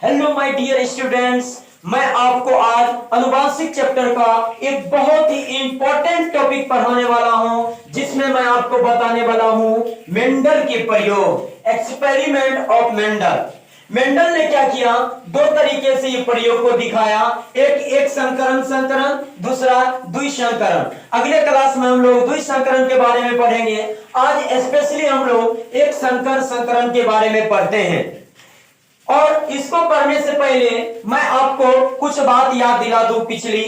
Hello my dear students, मैं आपको आज अनुवांशिक चैप्टर का एक बहुत ही इंपॉर्टेंट टॉपिक पढ़ाने वाला हूं, जिसमें मैं आपको बताने वाला हूं मेंडल के प्रयोग, एक्सपेरिमेंट ऑफ मेंडल। मेंडल ने क्या किया, दो तरीके से ये प्रयोग को दिखाया। एक संकरण, दूसरा द्विसंकरण। अगले क्लास में हम लोग द्विसंकरण के बारे में पढ़ेंगे। आज स्पेशली हम लोग एक संकरण के बारे में पढ़ते हैं। और इसको पढ़ने से पहले मैं आपको कुछ बात याद दिला दूं। पिछली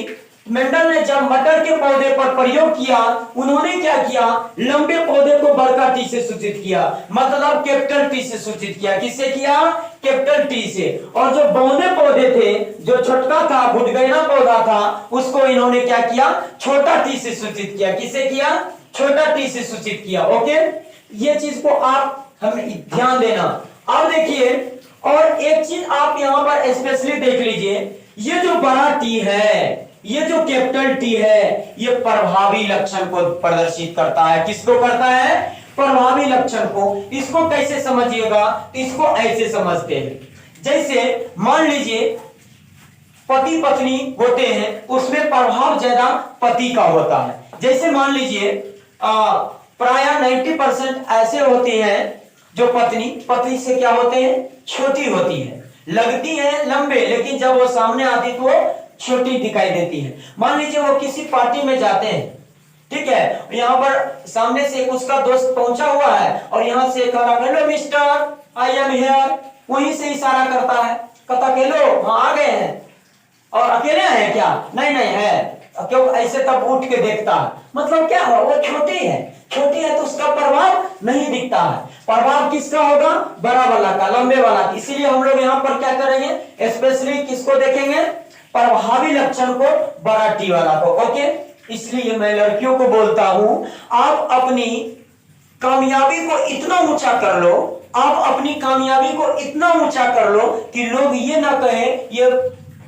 मेंडल ने जब मटर के पौधे पर प्रयोग किया, उन्होंने क्या किया, लंबे पौधे को बड़का टी से सूचित किया, मतलब कैपिटल टी से सूचित किया। किससे किया? कैपिटल टी से। और जो बौने पौधे थे, जो छोटा था, भुटगैना पौधा था, उसको इन्होंने क्या किया, छोटा टी से सूचित किया। किससे किया? छोटा टी से सूचित किया। ओके, ये चीज को आप हमें ध्यान देना। अब देखिए, और एक चीज आप यहां पर स्पेशली देख लीजिए, ये जो बड़ा टी है, ये जो कैपिटल टी है, ये प्रभावी लक्षण को प्रदर्शित करता है। किसको करता है? प्रभावी लक्षण को। इसको कैसे समझिएगा? इसको ऐसे समझते हैं, जैसे मान लीजिए पति पत्नी होते हैं, उसमें प्रभाव ज्यादा पति का होता है। जैसे मान लीजिए प्राय 90% ऐसे होते हैं जो पत्नी से क्या होते हैं, छोटी होती है, लगती है लंबे, लेकिन जब वो सामने आती तो वो छोटी दिखाई देती है। मान लीजिए वो किसी पार्टी में जाते हैं, ठीक है, यहाँ पर सामने से एक उसका दोस्त पहुंचा हुआ है और यहाँ से कह रहा, hello mister, I am here. वहीं से इशारा करता है, कहता हेलो, हाँ आ गए हैं। और अकेले हैं क्या? नहीं है। क्यों? ऐसे तब उठ के देखता है, मतलब क्या हुआ, वो छोटी है तो उसका प्रभाव नहीं दिखता है। प्रभाव किसका होगा? बड़ा वाला का, लंबे वाला का। इसीलिए हम लोग यहाँ पर क्या करेंगे, स्पेशली किसको देखेंगे? प्रभावी लक्षण को, बड़ा टी वाला को। ओके, इसलिए मैं लड़कियों को बोलता हूं, आप अपनी कामयाबी को इतना ऊंचा कर लो, आप अपनी कामयाबी को इतना ऊंचा कर लो कि लोग ये ना कहे ये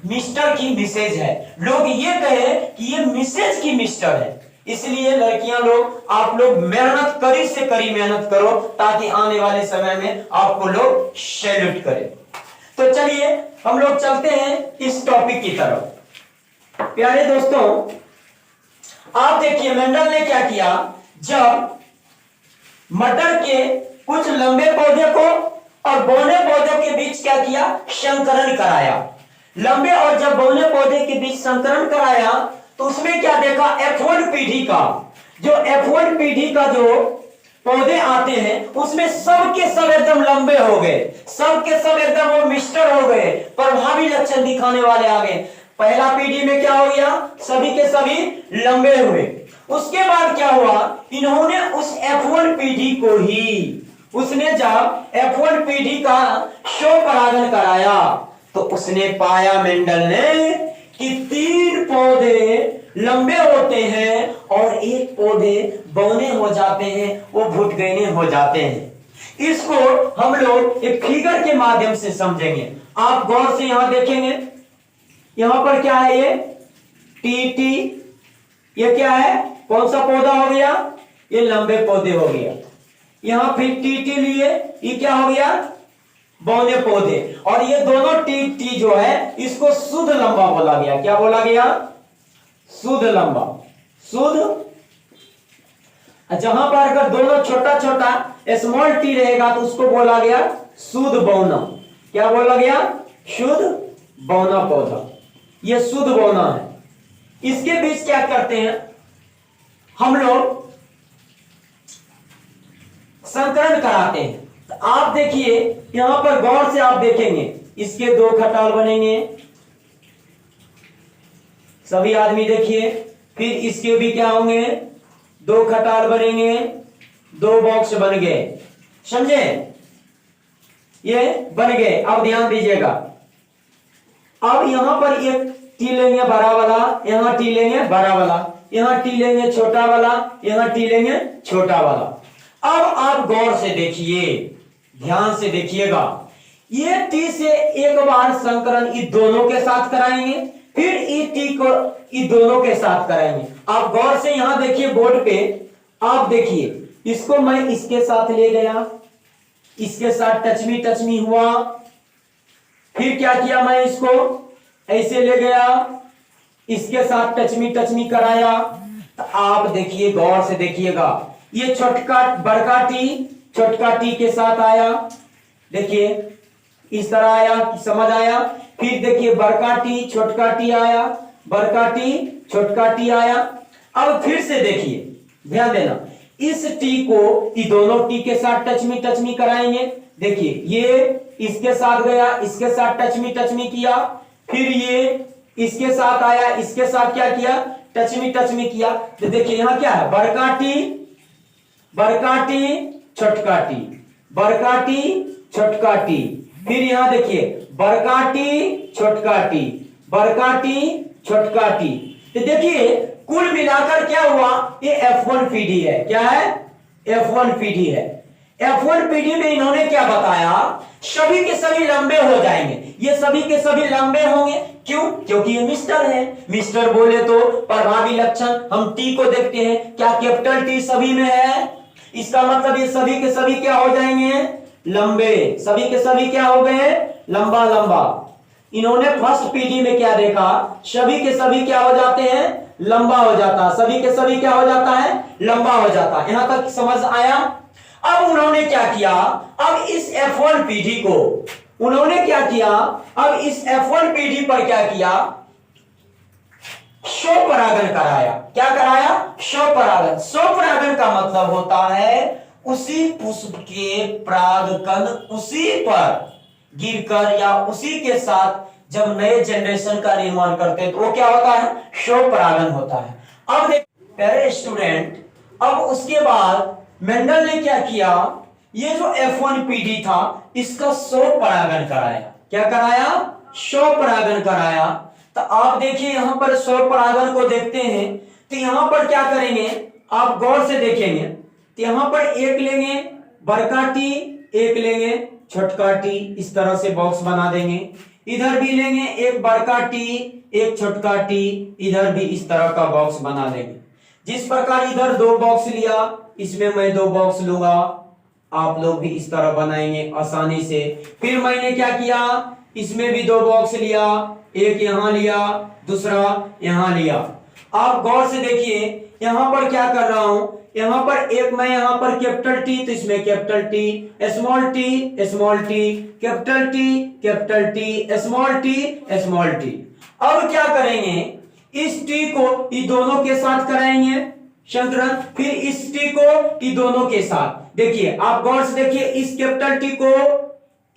मिस्टर की मिसेज है, लोग ये कहे कि ये मिसेज की मिस्टर है। इसलिए लड़कियां लोग, आप लोग मेहनत, कड़ी से कड़ी मेहनत करो, ताकि आने वाले समय में आपको लोग सैल्यूट करें। तो चलिए हम लोग चलते हैं इस टॉपिक की तरफ। प्यारे दोस्तों, आप देखिए मेंडल ने क्या किया, जब मटर के कुछ लंबे पौधे को और बौने पौधे के बीच क्या किया, संकरण कराया। लंबे और जब बौने पौधे के बीच संकरण कराया तो उसमें क्या देखा, F1 पीढ़ी का, जो F1 पीढ़ी का जो पौधे आते हैं, उसमें सब के सब एकदम लंबे हो गए, सब के सब एकदम वो मिस्टर हो गए, प्रभावी लक्षण दिखाने वाले आ गए। पहला पीढ़ी में क्या हो गया, सभी के सभी लंबे हुए। उसके बाद क्या हुआ, इन्होंने उस F1 पीढ़ी को ही, उसने जब F1 पीढ़ी का स्वपरागण कराया तो उसने पाया, मेंडल ने, कि 3 पौधे लंबे होते हैं और एक पौधे बौने हो जाते हैं, वो भुटगैने हो जाते हैं। इसको हम लोग एक फिगर के माध्यम से समझेंगे। आप गौर से यहां देखेंगे, यहां पर क्या है, ये टीटी, ये क्या है, कौन सा पौधा हो गया, ये लंबे पौधे हो गया। यहां फिर टीटी लिए, ये क्या हो गया, बौने पौधे। और ये दोनों टी जो है, इसको शुद्ध लंबा बोला गया। क्या बोला गया? शुद्ध लंबा, शुद्ध। जहां पर अगर दोनों छोटा छोटा स्मॉल टी रहेगा तो उसको बोला गया शुद्ध बौना। क्या बोला गया? शुद्ध बौना पौधा, ये शुद्ध बौना है। इसके बीच क्या करते हैं हम लोग, संकरण कराते हैं। तो आप देखिए यहां पर गौर से आप देखेंगे, इसके 2 खटाल बनेंगे, सभी आदमी देखिए। फिर इसके भी क्या होंगे, 2 खटाल बनेंगे, 2 बॉक्स बन गए, समझे, ये बन गए। अब ध्यान दीजिएगा, अब यहां पर एक टी लेंगे बड़ा वाला, यहां टी लेंगे बड़ा वाला, यहां टी लेंगे छोटा वाला, यहां टी लेंगे छोटा वाला। अब आप गौर से देखिए, ध्यान से देखिएगा, ये टी से एक बार संकरण ये दोनों के साथ कराएंगे, फिर ये टी को ये दोनों के साथ कराएंगे। आप गौर से यहां देखिए बोर्ड पे, आप देखिए, इसको मैं इसके साथ ले गया, इसके साथ टच मी हुआ, फिर क्या किया, मैं इसको ऐसे ले गया, इसके साथ टच मी कराया। तो आप देखिए, गौर से देखिएगा, ये बड़का टी के साथ आया, देखिए इस तरह आया, समझ आया। फिर देखिए बड़का टी छोटका टी आया, बड़का टी छोटका टी आया। अब फिर से देखिए, ध्यान देना, इस टी को ये दोनों टी के साथ टच मी कराएंगे। देखिए ये इसके साथ गया, इसके साथ टच मी किया, फिर ये इसके साथ आया, इसके साथ क्या किया, टच मी किया। तो देखिए यहां क्या है, बड़का टी छोटका टी, बड़का टी छोटका टी। फिर यहां देखिए बड़का टी छोटका टी, बड़का टी छोटका टी। तो देखिए कुल मिलाकर क्या हुआ, ये F1 पीढ़ी है। क्या है, F1 पीढ़ी है। F1 पीढ़ी में इन्होंने क्या बताया, सभी के सभी लंबे हो जाएंगे, ये सभी के सभी लंबे होंगे। क्यों, क्योंकि ये मिस्टर है। मिस्टर बोले तो प्रभावी लक्षण, हम टी को देखते हैं, क्या कैपिटल टी सभी में है, इसका मतलब ये सभी के सभी क्या हो जाएंगे, लंबे। सभी के सभी क्या हो गए, लंबा लंबा। इन्होंने फर्स्ट पीढ़ी में क्या देखा, सभी के सभी क्या हो जाते हैं, लंबा हो जाता, सभी के सभी क्या हो जाता है, लंबा हो जाता। यहां तक समझ आया। अब उन्होंने क्या किया, अब इस F1 पीढ़ी को उन्होंने क्या किया, अब इस F1 पीढ़ी पर क्या किया, स्वपरागन कराया। क्या कराया, स्वपरागन। स्वपरागन का मतलब होता है उसी पुष्प के परागकण उसी पर गिरकर या उसी के साथ जब नए जनरेशन का निर्माण करते हैं तो वो क्या होता है, स्वपरागन होता है। अब देख प्यारे स्टूडेंट, अब उसके बाद मेंडल ने क्या किया, ये जो F1 पीढ़ी था इसका स्वपरागन कराया। क्या कराया, स्वपरागन कराया। तो आप देखिए यहां पर स्वपरागन को देखते हैं, तो यहां पर क्या करेंगे, आप गौर से देखेंगे, तो यहां पर एक लेंगे बड़का टी, एक लेंगे छोटका टी, इस तरह से बॉक्स बना देंगे। इधर भी लेंगे एक बड़का टी, एक छोटका टी, इधर भी इस तरह का बॉक्स बना देंगे। जिस प्रकार इधर 2 बॉक्स लिया, इसमें मैं 2 बॉक्स लूंगा, आप लोग भी इस तरह बनाएंगे आसानी से। फिर मैंने क्या किया, इसमें भी 2 बॉक्स लिया, एक यहां लिया, दूसरा यहां लिया। आप गौर से देखिए यहां पर क्या कर रहा हूं, यहां पर एक मैं यहां पर कैपिटल टी, तो इसमें capital T, small T, capital T, small T. अब क्या करेंगे, इस टी को ये दोनों के साथ कराएंगे संतुलन, फिर इस टी को ये दोनों के साथ। देखिए आप गौर से देखिए, इस कैपिटल टी को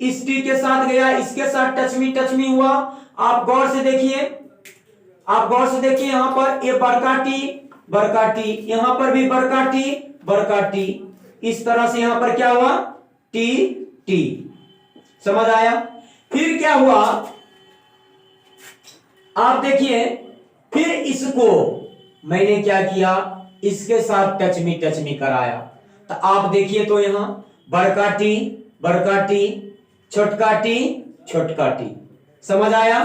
इस टी के साथ गया, इसके साथ टच मी हुआ। आप गौर से देखिए, यहां पर ये बड़का टी, यहां पर भी बड़का टी, इस तरह से यहां पर क्या हुआ, टी। समझ आया। फिर क्या हुआ, आप देखिए, फिर इसको मैंने क्या किया, इसके साथ टच मी कराया। तो आप देखिए तो यहां बड़का टी, छोटका टी। समझ आया।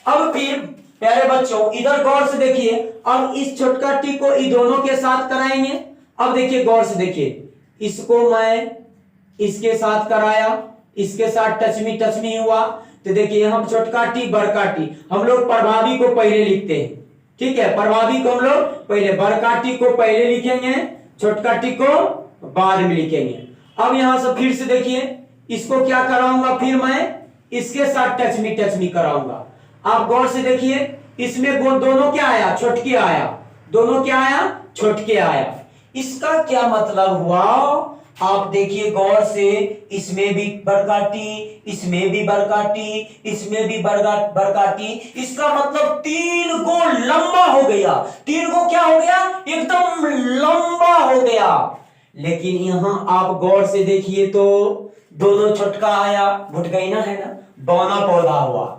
अब फिर प्यारे बच्चों इधर गौर से देखिए, अब इस छोटका टी को ये दोनों के साथ कराएंगे। अब देखिए गौर से देखिए, इसको मैं इसके साथ कराया, इसके साथ टच मी हुआ। तो देखिए हम छोटका टी बड़का टी, हम लोग प्रभावी को पहले लिखते हैं, ठीक है, प्रभावी को हम लोग पहले, बड़का टी को पहले लिखेंगे, छोटका टी को बाद में लिखेंगे। अब यहां से फिर से देखिए, इसको क्या कराऊंगा, फिर मैं इसके साथ टच मी कराऊंगा। आप गौर से देखिए, इसमें दोनों क्या आया, छोटके आया, दोनों क्या आया, छोटके आया। इसका क्या मतलब हुआ, आप देखिए गौर से, इसमें भी बड़का टी, इसमें भी बड़का टी, इसमें भी बड़का टी। इसका मतलब 3 को लंबा हो गया, 3 को क्या हो गया, एकदम लंबा हो गया। लेकिन यहां आप गौर से देखिए तो दोनों छोटका आया, भुटगैना है ना, बौना पौधा हुआ,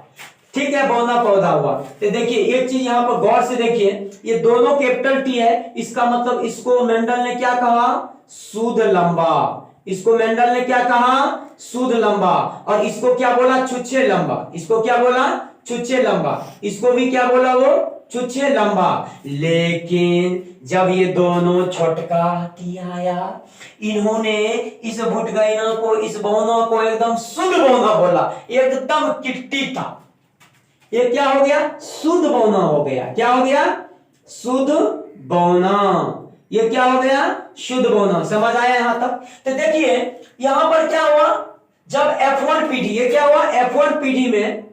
ठीक है, बौना पौधा हुआ। तो देखिए एक चीज यहां पर गौर से देखिए, ये दोनों कैपिटल टी है, इसका मतलब इसको मेंडल ने क्या कहा, शुद्ध लंबा। इसको मेंडल ने क्या कहा, शुद्ध लंबा। और इसको क्या बोला, छुच्छे लंबा। इसको क्या बोला, छुच्छे लंबा। इसको भी क्या बोला, वो छुच्छे लंबा। लेकिन जब ये दोनों छोटका हाथी आया, इन्होंने इस भुटगैना को, इस बौना को एकदम शुद्ध बौना बोला, एकदम किट्टी था। ये क्या हो गया? शुद्ध बौना हो गया। क्या हो गया? शुद्ध बौना। ये क्या हो गया? शुद्ध बौना। समझ आया यहां तक? तो देखिए यहां पर क्या हुआ, जब F1 पीढ़ी, ये क्या हुआ? F1 पीढ़ी में,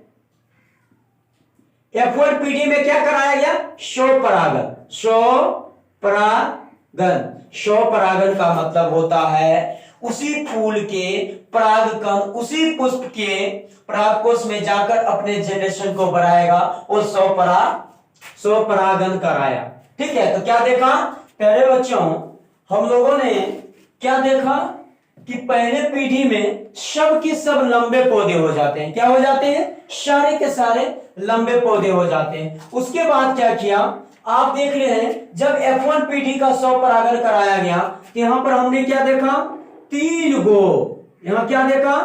F1 पीढ़ी में क्या कराया गया? स्वपरागन। स्वपरागन, स्वपरागन का मतलब होता है उसी फूल के परागकण उसी पुष्प के परागकोश में जाकर अपने जनरेशन को बढ़ाएगा, वो स्वपरागन कराया। ठीक है, तो क्या देखा प्यारे बच्चों, हम लोगों ने क्या देखा कि पहले पीढ़ी में सब के सब लंबे पौधे हो जाते हैं। क्या हो जाते हैं? सारे के सारे लंबे पौधे हो जाते हैं। उसके बाद क्या किया, आप देख रहे हैं जब F1 पीढ़ी का स्वपरागन कराया गया तो यहां पर हमने क्या देखा? 3 गो, यहां क्या देखा?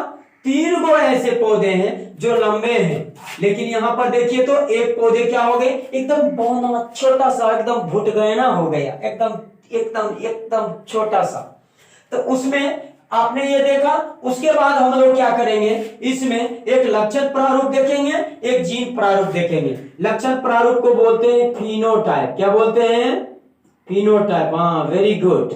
3 गो ऐसे पौधे हैं जो लंबे हैं। लेकिन यहां पर देखिए तो एक पौधे क्या हो गए? एकदम बौना, छोटा सा, एकदम भुटगैना हो गया, एकदम एकदम एकदम छोटा सा। तो उसमें आपने ये देखा। उसके बाद हम लोग क्या करेंगे, इसमें एक लक्षण प्रारूप देखेंगे, एक जीन प्रारूप देखेंगे। लक्षण प्रारूप को बोलते हैं फिनोटाइप। क्या बोलते हैं? फिनोटाइप। हाँ, वेरी गुड,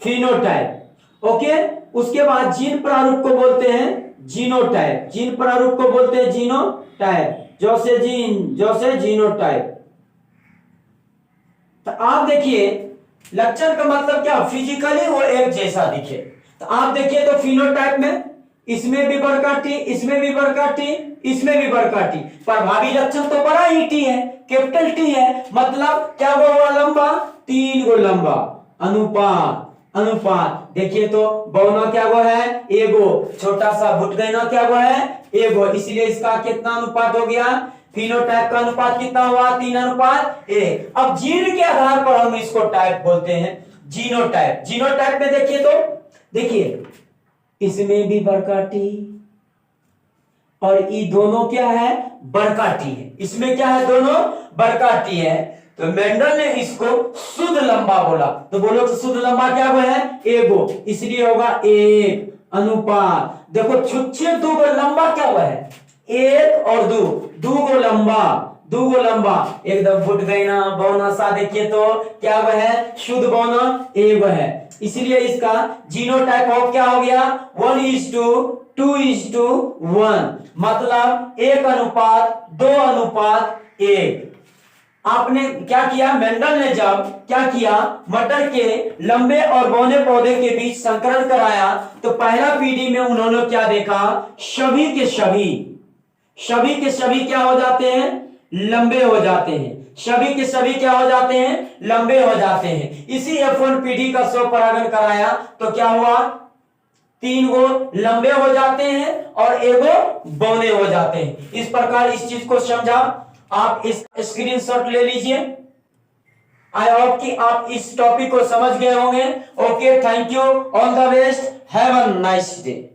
फिनोटाइप। ओके, उसके बाद जीन प्रारूप को बोलते हैं जीनोटाइप। जीन प्रारूप को बोलते हैं जीनोटाइप, जैसे जीन, जैसे जीनोटाइप। तो आप देखिए लक्षण का मतलब क्या? फिजिकली वो एक जैसा दिखे। तो आप देखिए तो फिनोटाइप में इसमें भी बड़का टी, इसमें भी बड़का टी, इसमें भी बड़का टी। प्रभावी लक्षण तो बड़ा ही टी है, कैपिटल टी है। मतलब क्या हुआ? लंबा, 3 गो लंबा। अनुपात, अनुपात देखिए तो बौना क्या वो है? एगो। छोटा सा भुटगैना क्या वो है? एगो। इसलिए इसका कितना अनुपात हो गया? फिनोटाइप का अनुपात कितना हुआ? 3:1। अब जीन के आधार पर हम इसको टाइप बोलते हैं जीनोटाइप। जीनोटाइप में देखिए तो देखिए इसमें भी बड़का टी और ये दोनों क्या है? बड़का टी है। इसमें क्या है? दोनों बड़का टी है। तो मेंडल ने इसको शुद्ध लंबा बोला। तो बोलो तो शुद्ध लंबा क्या वो है? एगो। इसलिए होगा 1 अनुपात। देखो छुच्छे 2 गो लंबा क्या हुआ है? 1 और 2, 2 गो लंबा, 2 गो लंबा। एकदम भुटगैना बौना सा देखिए तो क्या वह है? शुद्ध बौना एगो है। इसलिए इसका जीनोटाइप ऑफ क्या हो गया? 1:2:1। मतलब 1:2:1। आपने क्या किया? मेंडल ने जब क्या किया, मटर के लंबे और बौने पौधे के बीच संकरण कराया तो पहला पीढ़ी में उन्होंने क्या देखा? सभी के सभी क्या हो जाते हैं? लंबे हो जाते हैं। सभी के सभी क्या हो जाते हैं? लंबे हो जाते हैं। इसी F1 पीढ़ी का स्वपरागन कराया तो क्या हुआ? 3 गो लंबे हो जाते हैं और एगो बौने हो जाते हैं। इस प्रकार इस चीज को समझा। आप इस स्क्रीनशॉट ले लीजिए। आई होप कि आप इस टॉपिक को समझ गए होंगे। Okay, thank you, all the best, have a nice day.